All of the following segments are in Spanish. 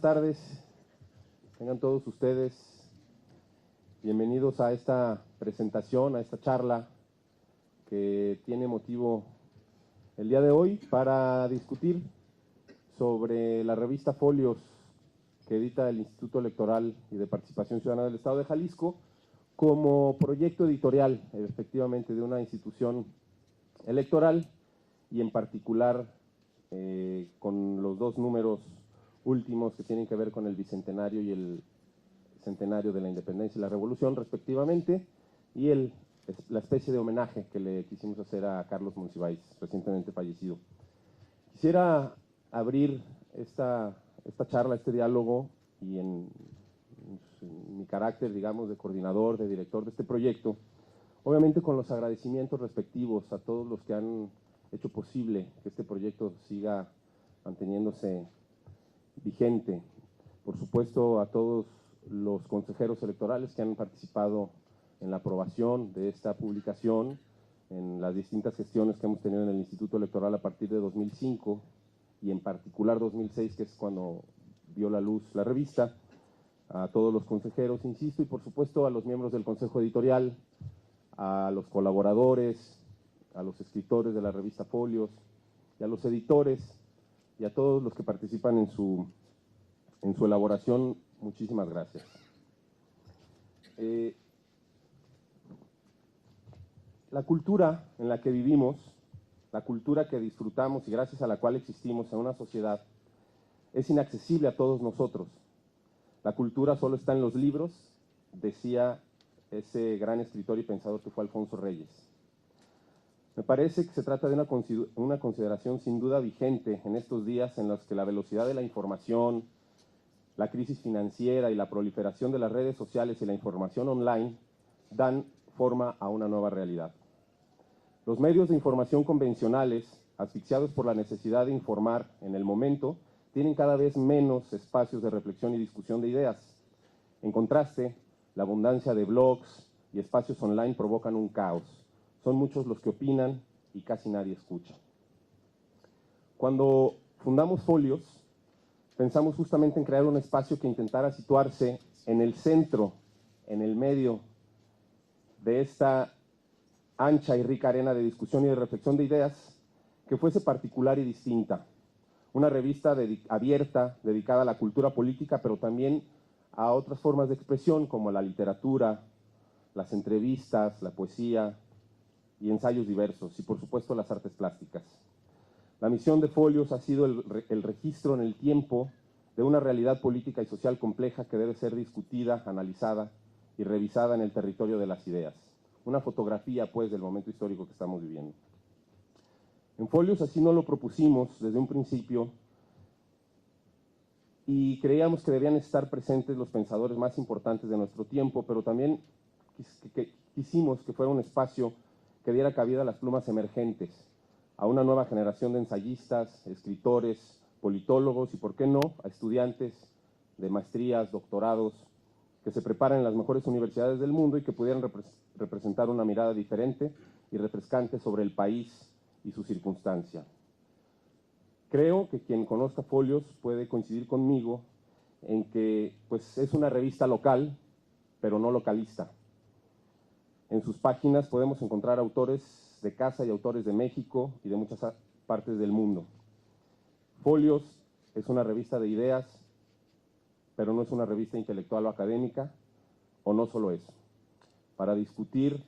tardes. Tengan todos ustedes bienvenidos a esta presentación, a esta charla que tiene motivo el día de hoy para discutir sobre la revista Folios que edita el Instituto Electoral y de Participación Ciudadana del Estado de Jalisco como proyecto editorial, efectivamente, de una institución electoral y en particular con los dos números últimos que tienen que ver con el bicentenario y el centenario de la independencia y la revolución, respectivamente, y la especie de homenaje que le quisimos hacer a Carlos Monsiváis, recientemente fallecido. Quisiera abrir esta charla, este diálogo, y en mi carácter, digamos, de coordinador, de director de este proyecto, obviamente con los agradecimientos respectivos a todos los que han hecho posible que este proyecto siga manteniéndose vigente. Por supuesto, a todos los consejeros electorales que han participado en la aprobación de esta publicación, en las distintas gestiones que hemos tenido en el Instituto Electoral a partir de 2005 y en particular 2006, que es cuando vio la luz la revista, a todos los consejeros, insisto, y por supuesto a los miembros del Consejo Editorial, a los colaboradores, a los escritores de la revista Folios, y a los editores, y a todos los que participan en su elaboración. Muchísimas gracias. La cultura en la que vivimos, la cultura que disfrutamos y gracias a la cual existimos en una sociedad, es inaccesible a todos nosotros. La cultura solo está en los libros, decía ese gran escritor y pensador que fue Alfonso Reyes. Me parece que se trata de una consideración sin duda vigente en estos días en los que la velocidad de la información, la crisis financiera y la proliferación de las redes sociales y la información online dan forma a una nueva realidad. Los medios de información convencionales, asfixiados por la necesidad de informar en el momento, tienen cada vez menos espacios de reflexión y discusión de ideas. En contraste, la abundancia de blogs y espacios online provocan un caos. Son muchos los que opinan y casi nadie escucha. Cuando fundamos Folios, pensamos justamente en crear un espacio que intentara situarse en el centro, en el medio de esta ancha y rica arena de discusión y de reflexión de ideas, que fuese particular y distinta. Una revista abierta, dedicada a la cultura política, pero también a otras formas de expresión como la literatura, las entrevistas, la poesía y ensayos diversos, y por supuesto las artes plásticas. La misión de Folios ha sido el registro en el tiempo de una realidad política y social compleja que debe ser discutida, analizada y revisada en el territorio de las ideas. Una fotografía, pues, del momento histórico que estamos viviendo. En Folios así no lo propusimos desde un principio y creíamos que debían estar presentes los pensadores más importantes de nuestro tiempo, pero también quisimos que fuera un espacio que diera cabida a las plumas emergentes, a una nueva generación de ensayistas, escritores, politólogos y, por qué no, a estudiantes de maestrías, doctorados, que se preparan en las mejores universidades del mundo y que pudieran representar una mirada diferente y refrescante sobre el país y su circunstancia. Creo que quien conozca Folios puede coincidir conmigo en que pues, es una revista local, pero no localista. En sus páginas podemos encontrar autores de casa y autores de México y de muchas partes del mundo. Folios es una revista de ideas, pero no es una revista intelectual o académica, o no solo eso. Para discutir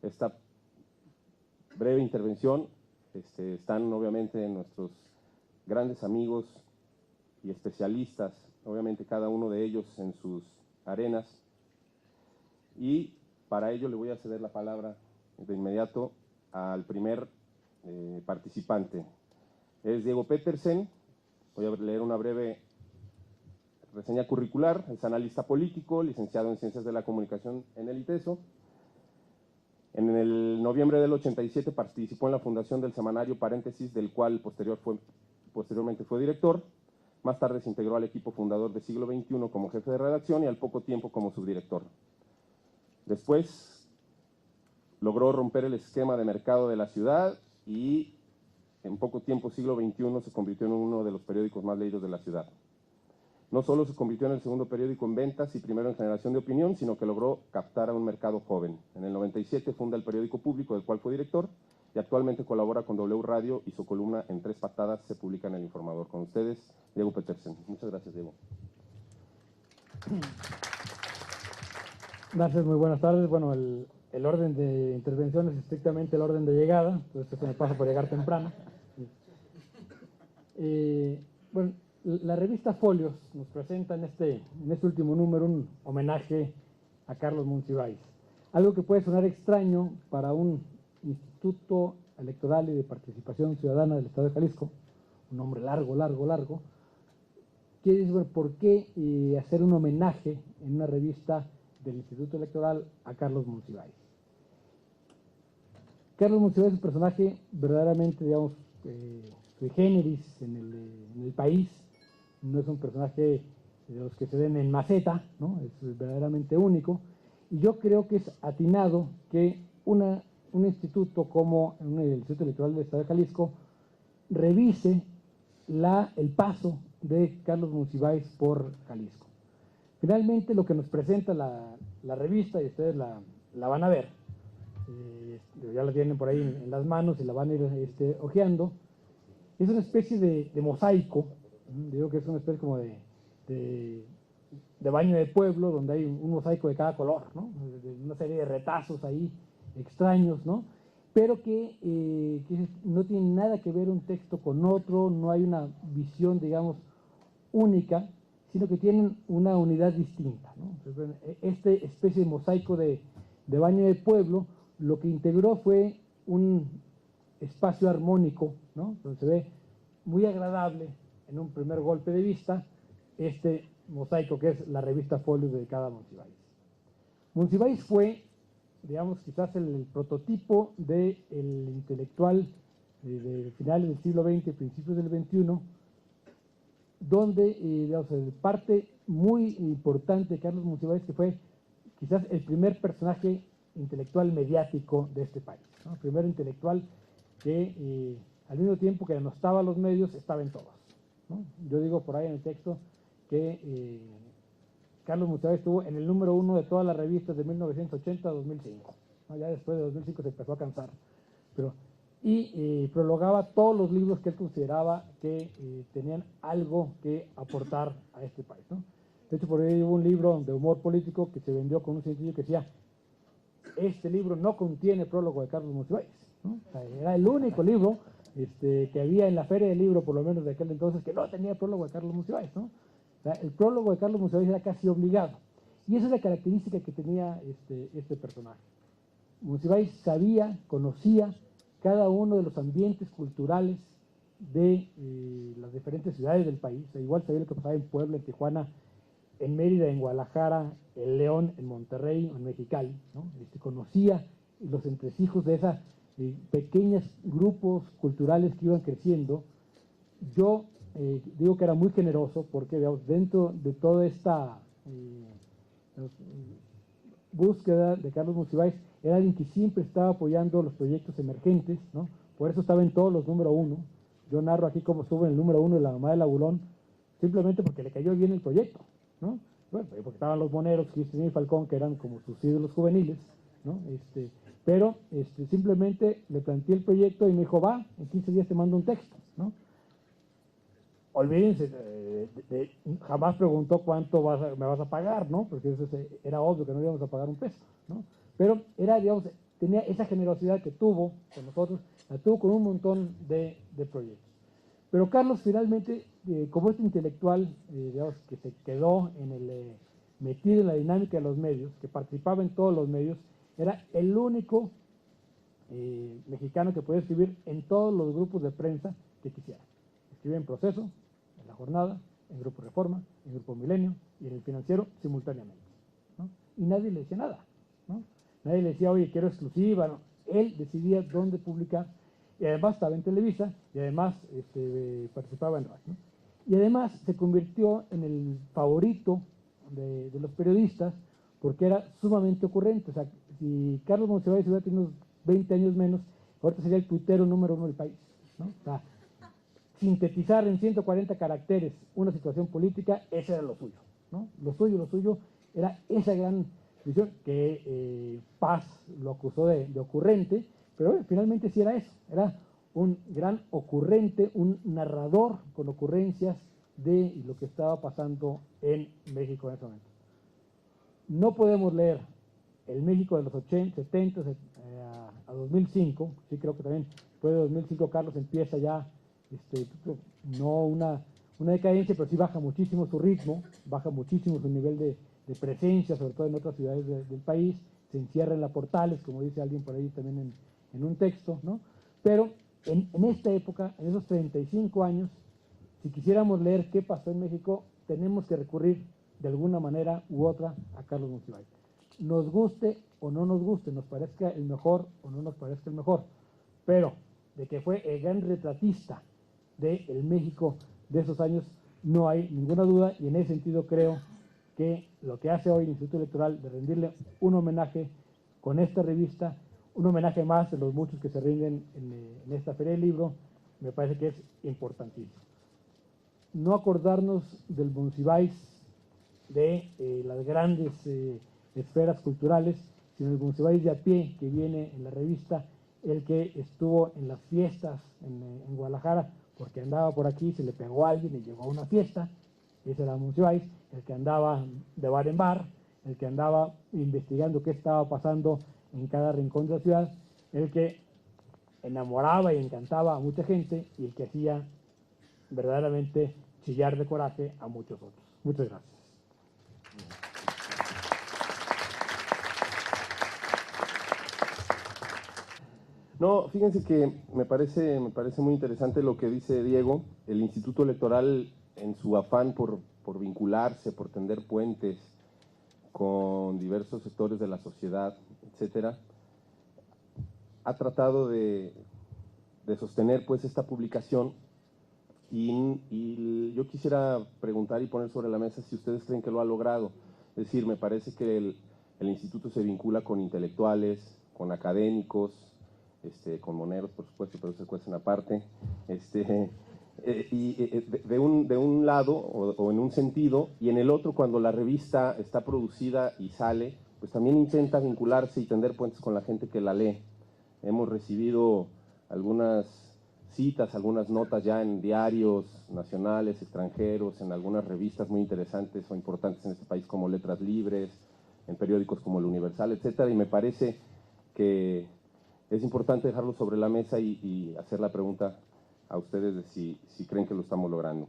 esta breve intervención están obviamente nuestros grandes amigos y especialistas, obviamente cada uno de ellos en sus arenas, y para ello le voy a ceder la palabra de inmediato al primer participante. Es Diego Petersen. Voy a leer una breve reseña curricular. Es analista político, licenciado en Ciencias de la Comunicación en el ITESO. En el noviembre del 87 participó en la fundación del semanario Paréntesis, del cual posteriormente fue director. Más tarde se integró al equipo fundador de Siglo XXI como jefe de redacción y al poco tiempo como subdirector. Después logró romper el esquema de mercado de la ciudad y en poco tiempo Siglo XXI se convirtió en uno de los periódicos más leídos de la ciudad. No solo se convirtió en el segundo periódico en ventas y primero en generación de opinión, sino que logró captar a un mercado joven. En el 97 funda el periódico Público, del cual fue director, y actualmente colabora con W Radio y su columna En Tres Patadas se publica en El Informador. Con ustedes, Diego Petersen. Muchas gracias, Diego. Gracias, muy buenas tardes. Bueno, el orden de intervención es estrictamente el orden de llegada, entonces esto me pasa por llegar temprano. Bueno, la revista Folios nos presenta en este último número un homenaje a Carlos Monsiváis. Algo que puede sonar extraño para un Instituto Electoral y de Participación Ciudadana del Estado de Jalisco, un nombre largo, quiere decir, bueno, ¿por qué hacer un homenaje en una revista del Instituto Electoral a Carlos Monsiváis? Carlos Monsiváis es un personaje verdaderamente, digamos, sui generis en el país. No es un personaje de los que se ven en maceta, ¿no? Es verdaderamente único. Y yo creo que es atinado que un instituto como el Instituto Electoral del Estado de Jalisco revise el paso de Carlos Monsiváis por Jalisco. Finalmente, lo que nos presenta la revista, y ustedes la van a ver, ya la tienen por ahí en las manos y la van a ir hojeando, es una especie de mosaico. Digo que es una especie como de baño de pueblo, donde hay un mosaico de cada color, ¿no? Una serie de retazos ahí extraños, ¿no? Pero que no tiene nada que ver un texto con otro, no hay una visión, digamos, única, sino que tienen una unidad distinta, ¿no? Entonces, esta especie de mosaico de baño de pueblo, lo que integró fue un espacio armónico, ¿no? Donde se ve muy agradable en un primer golpe de vista este mosaico que es la revista Folios dedicada a Monsiváis. Monsiváis fue, digamos, quizás el prototipo del intelectual de finales del siglo XX, principios del XXI, donde, digamos, parte muy importante de Carlos Monsiváis, que fue quizás el primer personaje intelectual mediático de este país, ¿no? El primer intelectual que al mismo tiempo que denostaba a los medios, estaba en todos, ¿no? Yo digo por ahí en el texto que Carlos Monsiváis estuvo en el número 1 de todas las revistas de 1980 a 2005, ¿no? Ya después de 2005 se empezó a cansar, y prologaba todos los libros que él consideraba que tenían algo que aportar a este país, ¿no? De hecho, por ahí hubo un libro de humor político que se vendió con un sencillo que decía: este libro no contiene prólogo de Carlos Monsiváis, ¿no? O sea, era el único libro que había en la feria del libro, por lo menos de aquel entonces, que no tenía prólogo de Carlos Monsiváis, ¿no? O sea, el prólogo de Carlos Monsiváis era casi obligado. Y esa es la característica que tenía este personaje. Monsiváis sabía, conocía cada uno de los ambientes culturales de las diferentes ciudades del país. O sea, igual sabía lo que pasaba en Puebla, en Tijuana, en Mérida, en Guadalajara, en León, en Monterrey, en Mexicali, ¿no? Conocía los entresijos de esos pequeños grupos culturales que iban creciendo. Yo digo que era muy generoso porque, digamos, dentro de toda esta búsqueda de Carlos Monsiváis, era alguien que siempre estaba apoyando los proyectos emergentes, ¿no? Por eso estaba en todos los número 1. Yo narro aquí cómo estuvo en el número 1 de La Mamá del Abulón, simplemente porque le cayó bien el proyecto, ¿no? Bueno, porque estaban los Moneros, Cristina y Falcón, que eran como sus ídolos juveniles, ¿no? Pero simplemente le planteé el proyecto y me dijo: va, en 15 días te mando un texto, ¿no? Olvídense, jamás preguntó cuánto me vas a pagar, ¿no? Porque eso era obvio que no íbamos a pagar un peso, ¿no? Pero era, digamos, tenía esa generosidad que tuvo con nosotros, la tuvo con un montón de proyectos. Pero Carlos finalmente, como este intelectual, digamos, que se quedó metido en la dinámica de los medios, que participaba en todos los medios, era el único mexicano que podía escribir en todos los grupos de prensa que quisiera. Escribía en Proceso, en La Jornada, en Grupo Reforma, en Grupo Milenio y en El Financiero simultáneamente, ¿no? Y nadie le decía nada, ¿no? Nadie le decía: oye, quiero exclusiva, ¿no? Él decidía dónde publicar, y además estaba en Televisa, y además participaba en radio, ¿no? Y además se convirtió en el favorito de los periodistas, porque era sumamente ocurrente. O sea, si Carlos Monsiváis hubiera tenido unos 20 años menos, ahorita sería el tuitero número 1 del país, ¿no? O sea, sintetizar en 140 caracteres una situación política, ese era lo suyo, ¿no? Lo suyo era esa gran visión que Paz lo acusó de ocurrente, pero bueno, finalmente sí era eso, era un gran ocurrente, un narrador con ocurrencias de lo que estaba pasando en México en ese momento. No podemos leer el México de los 80, 70 a 2005, sí creo que también después de 2005 Carlos empieza ya, no una decadencia, pero sí baja muchísimo su ritmo, baja muchísimo su nivel de presencia, sobre todo en otras ciudades del país, se encierra en la Portales, como dice alguien por ahí también en un texto, ¿no? Pero en esta época, en esos 35 años, si quisiéramos leer qué pasó en México, tenemos que recurrir de alguna manera u otra a Carlos Monsiváis. Nos guste o no nos guste, nos parezca el mejor o no nos parezca el mejor, pero de que fue el gran retratista del México de esos años, no hay ninguna duda, y en ese sentido creo que lo que hace hoy el Instituto Electoral de rendirle un homenaje con esta revista, un homenaje más de los muchos que se rinden en esta Feria del Libro, me parece que es importantísimo. No acordarnos del Monsiváis de las grandes esferas culturales, sino el Monsiváis de a pie que viene en la revista, el que estuvo en las fiestas en Guadalajara, porque andaba por aquí, se le pegó a alguien y llegó a una fiesta, ese era Monsiváis, el que andaba de bar en bar, el que andaba investigando qué estaba pasando en cada rincón de la ciudad, el que enamoraba y encantaba a mucha gente y el que hacía verdaderamente chillar de coraje a muchos otros. Muchas gracias. No, fíjense que me parece muy interesante lo que dice Diego. El Instituto Electoral, en su afán por vincularse, por tender puentes con diversos sectores de la sociedad, etcétera, ha tratado de sostener pues esta publicación y yo quisiera preguntar y poner sobre la mesa si ustedes creen que lo ha logrado. Es decir, me parece que el instituto se vincula con intelectuales, con académicos, con moneros, por supuesto, pero eso cuesta una parte, de un lado o en un sentido, y en el otro, cuando la revista está producida y sale, pues también intenta vincularse y tender puentes con la gente que la lee. Hemos recibido algunas citas, algunas notas ya en diarios nacionales, extranjeros, en algunas revistas muy interesantes o importantes en este país como Letras Libres, en periódicos como El Universal, etcétera, y me parece que es importante dejarlo sobre la mesa y hacer la pregunta a ustedes de si creen que lo estamos logrando.